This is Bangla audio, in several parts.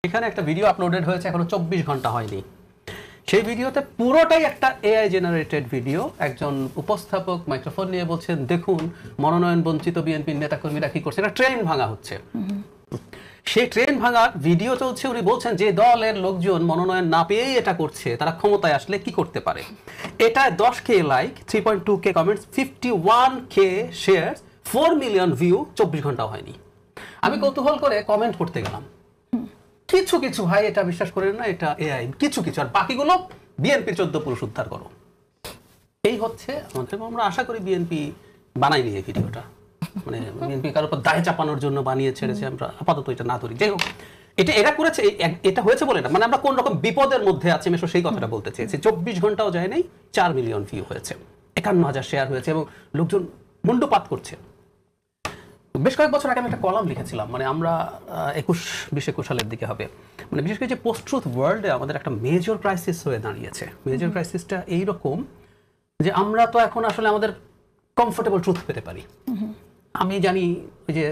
সেখানে একটা ভিডিও আপলোডেড হয়েছে, এখনো 24 ঘন্টা হয়নি। সেই ভিডিওতে পুরোটাই একটা এআই জেনারেটেড ভিডিও। একজন উপস্থাপক মাইক্রোফোন নিয়ে বলছেন, দেখুন মনোনয়ন বঞ্চিত বিএনপির নেতাকর্মীরা কি করছে, একটা ট্রেন ভাঙা হচ্ছে। সেই ট্রেন ভাঙার ভিডিও চলছে, উনি বলছেন যে দলের লোকজন মনোনয়ন না পেয়েই এটা করছে, তারা ক্ষমতায় আসলে কি করতে পারে। এটা 10K like, 3.2K comments, 51K share, 4 million view, 24 ঘন্টাও হয়নি। আমি কৌতূহল করে কমেন্ট করতে গেলাম, কিছু কিছু ভাই এটা বিশ্বাস করেন না, এটা এআই, কিছু কিছু, আর বাকিগুলো বিএনপির 14 পুরুষ উদ্ধার করো। এই হচ্ছে আমাদের, আমরা আশা করি বিএনপি বানাইনি এই ভিডিওটা, মানে বিএনপি কারোর উপর দায় চাপানোর জন্য বানিয়ে ছেড়েছে, আমরা আপাতত এটা না ধরি। যাই হোক, এটা এরা করেছে, এটা হয়েছে বলে না, মানে আমরা কোন রকম বিপদের মধ্যে আছি মেশো, সেই কথাটা বলতে চেয়েছি। 24 ঘন্টাও যায় নাই, 4 মিলিয়ন ভিউ হয়েছে, 51,000 শেয়ার হয়েছে, এবং লোকজন মুন্ডুপাত করছে। বেশ কয়েক বছর আগে আমি একটা কলাম লিখেছিলাম, মানে আমরা 21 সালের দিকে হবে, মানে বিশেষ করে যে পোস্ট ট্রুথ ওয়ার্ল্ডে আমাদের একটা মেজর ক্রাইসিস হয়ে দাঁড়িয়েছে। মেজর ক্রাইসিসটা এইরকম যে আমরা তো এখন আসলে আমাদের কমফোর্টেবল ট্রুথ পেতে পারি। আমি জানি ওই যে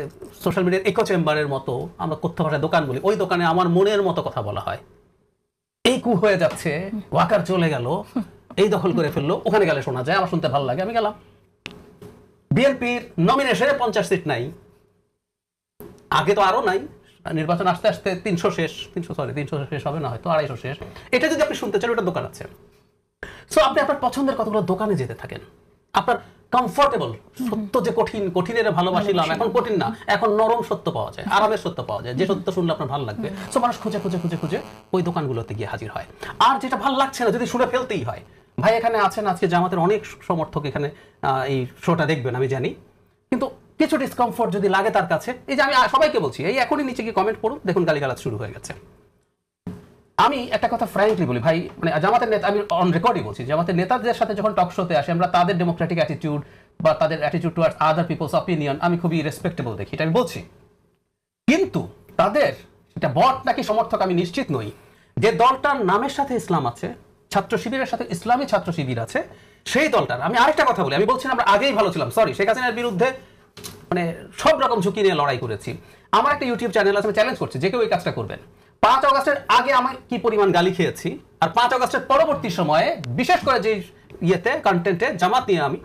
সোশ্যাল মিডিয়ার ইকো চেম্বারের মতো আমরা কথ্য ভাষায় দোকান বলি, ওই দোকানে আমার মনের মতো কথা বলা হয়, এই কু হয়ে যাচ্ছে, ওয়াকার চলে গেল, এই দখল করে ফেললো, ওখানে গেলে শোনা যায়, আমার শুনতে ভালো লাগে, আমি গেলাম। বিএনপির নমিনেশনে 50 সিট নাই, আগে তো আরো নাই, নির্বাচন আসতে আসতে 300 শেষ, 300 শেষ হবে না, হয়তো 250 শেষ। এটা যদি আপনি শুনতে চান, ওটা দোকান আছে। সো আপনি আপনার পছন্দের কতগুলো দোকানে যেতে থাকেন, আপনার কমফোর্টেবল সত্য, যে কঠিন, কঠিনের ভালোবাসিলাম, এখন কঠিন না, এখন নরম সত্য পাওয়া যায়, আরামের সত্য পাওয়া যায়, যে সত্য শুনলে আপনার ভালো লাগবে। সো মানুষ খুঁজে খুঁজে খুঁজে খুঁজে ওই দোকানগুলোতে গিয়ে হাজির হয়। আর যেটা ভালো লাগছে না, যদি শুনে ফেলতেই হয়, ভাই এখানে আছেন আজকে জামাতের অনেক সমর্থক এখানে এই শোটা দেখবেন আমি জানি, কিন্তু কিছু ডিসকমফোর্ট যদি লাগে তার কাছে, এই যে আমি সবাইকে বলছি, এই এখনই নিচে গিয়ে কমেন্ট পড়ুন, দেখুন গালিগালাজ শুরু হয়ে গেছে। আমি একটা কথা ফ্র্যাঙ্কলি বলি ভাই, মানে জামাতের নেতা, আমি অন রেকর্ডই বলছি, জামাতের নেতাদের সাথে যখন টক শোতে আসে, আমরা তাদের ডেমোক্রেটিক অ্যাটিটিউড বা তাদের অ্যাটিটিউড টুয়ার্ডস আদার পিপলস অপিনিয়ন আমি খুবই রেসপেক্টেবল দেখি, এটা আমি বলছি। কিন্তু তাদের এটা বট নাকি সমর্থক আমি নিশ্চিত নই। যে দলটার নামের সাথে ইসলাম আছে, ছাত্র শিবিরের সাথে ইসলামী ছাত্র শিবির আছে, সেই দলটার, আমি আরেকটা কথা বলি, আমি বলছি না আমরা আগেই ভালো ছিলাম, সরি, শেখ হাসিনার বিরুদ্ধে মানে সব রকম ঝুঁকি নিয়ে লড়াই করেছি। আমার একটা ইউটিউব চ্যানেল আছে, আমি চ্যালেঞ্জ করছি যে কেউ এই কাজটা করবেন। 5 আগস্টের আগে আমি কি পরিমাণ গালি খেয়েছি, আর 5 আগস্টের পরবর্তী সময়ে বিশেষ করে যে ইয়েতে কন্টেন্টে জামাত নিয়ে, আমি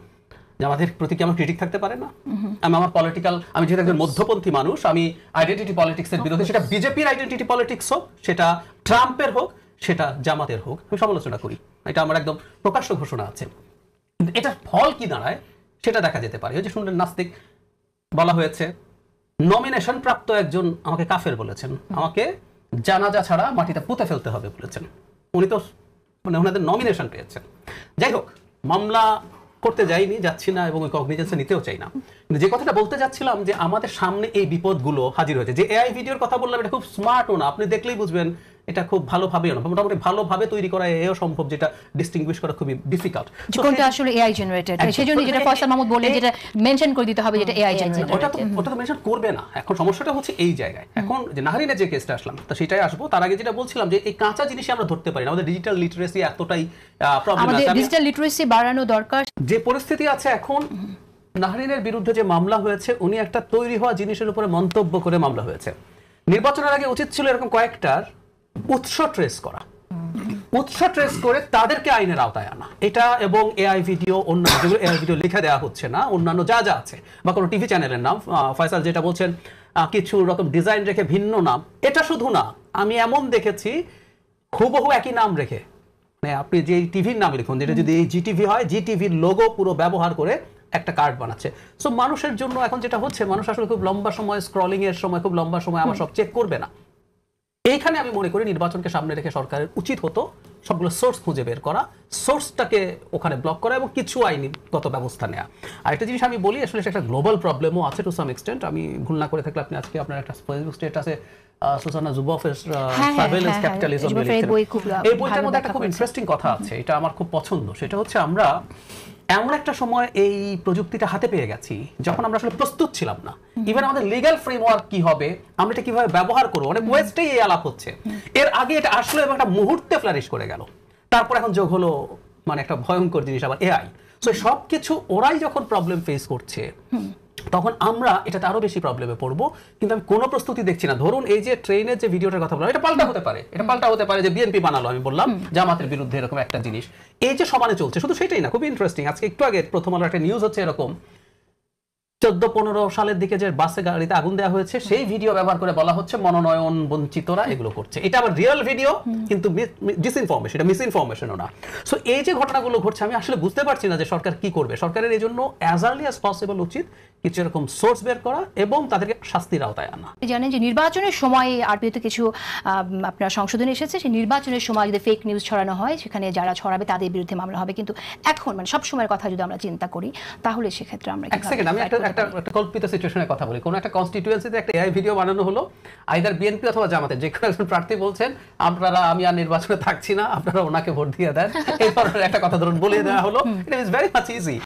জামাতের প্রতি কি আমার ক্রিটিক থাকতে পারে না? আমি আমার পলিটিক্যাল, আমি যেহেতু একজন মধ্যপন্থী মানুষ, আমি আইডেন্টিটি পলিটিক্সের বিরুদ্ধে, সেটা বিজেপির আইডেন্টিটি পলিটিক্স হোক, সেটা ট্রাম্পের হোক, সেটা জামাতের হোক, আমি সমালোচনা করি, এটা আমার একদম প্রকাশ্য ঘোষণা আছে। কিন্তু এটার ফল কি দাঁড়ায় সেটা দেখা যেতে পারে। ওই যে শুনলেন নাস্তিক বলা হয়েছে, নমিনেশন প্রাপ্ত একজন আমাকে কাফের বলেছেন, আমাকে জানাজা ছাড়া মাটিতে পুঁতে ফেলতে হবে বলেছেন। উনি তো মানে ওনাদের নমিনেশন পেয়েছেন। যাই হোক, মামলা করতে যাইনি, যাচ্ছি না, এবং ওই কগনিজেন্সে নিতেও চাই না। কিন্তু যে কথাটা বলতে যাচ্ছিলাম, যে আমাদের সামনে এই বিপদগুলো হাজির হয়েছে। যে এআই ভিডিওর কথা বললাম, এটা খুব স্মার্টও না, আপনি দেখলেই বুঝবেন এটা খুব ভালোভাবেও না, মোটামুটি ভালোভাবে তৈরি করা এও সম্ভব, যেটা ডিস্টিংগুইশ করা খুবই ডিফিকাল্ট। কোনটা আসলে এআই জেনারেটেড, সেজন্য যেটা ফয়সাল মাহমুদ বললেন, যেটা মেনশন করে দিতে হবে যেটা এআই জেনারেটেড, ওটা তো মেনশন করবে না। এখন সমস্যাটা হচ্ছে এই জায়গায়, এখন যে নাহরিনের যে কেসটা আসলাম, তো সেটাই আসবো। তার আগে যেটা বলছিলাম, যে এই কাঁচা জিনিস আমরা ধরতে পারি না, আমাদের ডিজিটাল লিটারেসি এতটাই প্রবলেম আছে, আমাদের ডিজিটাল লিটারেসি বাড়ানো দরকার। যে পরিস্থিতি আছে এখন, নাহরিনের বিরুদ্ধে যে মামলা হয়েছে, উনি একটা তৈরি হওয়া জিনিসের উপরে মন্তব্য করে মামলা হয়েছে। নির্বাচনের আগে উচিত ছিল এরকম কয়েকটার উৎস ট্রেস করা, উৎস ট্রেস করে তাদেরকে আইনের আওতায় আনা। এটা এবং এআই ভিডিও, অন্যান্য যেগুলো এআই ভিডিও লিখে দেওয়া হচ্ছে না, অন্যান্য যা যা আছে, বা কোনো টিভি চ্যানেলের নাম, ফয়সাল যেটা বলছেন কিছু রকম ডিজাইন রেখে ভিন্ন নাম, এটা শুধু না, আমি এমন দেখেছি হুবহু একই নাম রেখে, মানে আপনি যে টিভির নাম লিখুন, যেটা যদি এই জিটিভি হয়, জিটিভির লোগো পুরো ব্যবহার করে একটা কার্ড বানাচ্ছে। সো মানুষের জন্য এখন যেটা হচ্ছে, মানুষ আসলে খুব লম্বা সময় স্ক্রলিং এর সময়, খুব লম্বা সময় আমার সব চেক করবে না। এইখানে আমি মনে করি নির্বাচনকে সামনে রেখে সরকারের উচিত হতো সবগুলো সোর্স খুঁজে বের করা, সোর্সটাকে ওখানে ব্লক করা, এবং কিছু আইনগত ব্যবস্থা নেওয়া। আর একটা জিনিস আমি বলি, আসলে একটা গ্লোবাল প্রবলেমও আছে টু সাম এক্সটেন্ট। আমি ভুল না করে থাকলে আপনি আজকে আপনার একটা ফেসবুক স্ট্যাটাসে সুসানা জুবফের সার্ভেইলেন্স ক্যাপিটালিজম, এই বইটার মধ্যে একটা খুব ইন্টারেস্টিং কথা আছে, এটা আমার খুব পছন্দ। সেটা হচ্ছে, আমরা এমন একটা সময় এই প্রযুক্তিটা হাতে পেয়ে গেছি যখন আমরা আসলে প্রস্তুত ছিলাম না। ইভেন আমাদের লিগ্যাল ফ্রেমওয়ার্ক কি হবে, আমরা এটা কিভাবে ব্যবহার করবো, অনেক ওয়েস্টেই এই আলাপ হচ্ছে। এর আগে এটা আসলে এবং একটা মুহূর্তে ফ্লারিশ করে গেল, তারপর এখন যোগ হলো মানে একটা ভয়ঙ্কর জিনিস আবার এআই। সো সবকিছু ওরাই যখন প্রবলেম ফেস করছে, তখন আমরা এটাতে আরো বেশি প্রবলেমে পড়বো। কিন্তু আমি কোনো প্রস্তুতি দেখছি না। ধরুন এই যে ট্রেনের যে ভিডিওটার কথা বললাম, এটা পাল্টা হতে পারে, এটা পাল্টা হতে পারে যে বিএনপি বানালো, আমি বললাম জামাতের বিরুদ্ধে এরকম একটা জিনিস, এই যে সমানে চলছে। শুধু সেটাই না, খুবই ইন্টারেস্টিং, আজকে একটু আগে প্রথম আলো একটা নিউজ হচ্ছে এরকম 14-15 সালের দিকে যে বাসে গাড়িতে আগুন দেওয়া হয়েছে, সেই ভিডিও ব্যবহার করে বলা হচ্ছে মনোনয়ন বঞ্চিতরা এগুলো করছে। এটা আবার রিয়েল ভিডিও, কিন্তু ডিসইনফরমেশন, এটা মিসইনফরমেশনও না। সো এই যে ঘটনাগুলো ঘটছে, আমি আসলে বুঝতে পারছি না যে সরকার কি করবে। সরকারের এই জন্য অ্যাজ আর্লি অ্যাজ পসিবল উচিত কিছু এরকম সোর্স বের করা এবং তাদেরকে শাস্তির আওতায় আনা। জানেন যে নির্বাচনের সময় আরপিওতে কিছু আপনার সংশোধন এসেছে, যে নির্বাচনের সময় যদি ফেক নিউজ ছড়ানো হয়, সেখানে যারা ছড়াবে তাদের বিরুদ্ধে মামলা হবে। কিন্তু এখন মানে সব সময়ের কথা যদি আমরা চিন্তা করি, তাহলে সেক্ষেত্রে আমরা এক সেকেন্ড, আমি একটা কল্পিত সিচুয়েশনের কথা বলি। কোনো একটা কনস্টিটিউয়েন্সিতে একটা এআই ভিডিও বানানো হলো, আইদার বিএনপি অথবা জামাতের যে কোনো একজন প্রার্থী বলছেন আপনারা, আমি আর নির্বাচনে থাকছি না, আপনারা ওনাকে ভোট দিয়ে দেন, এই ধরনের একটা কথা ধরুন বলে দেওয়া হলো। It is very much easy.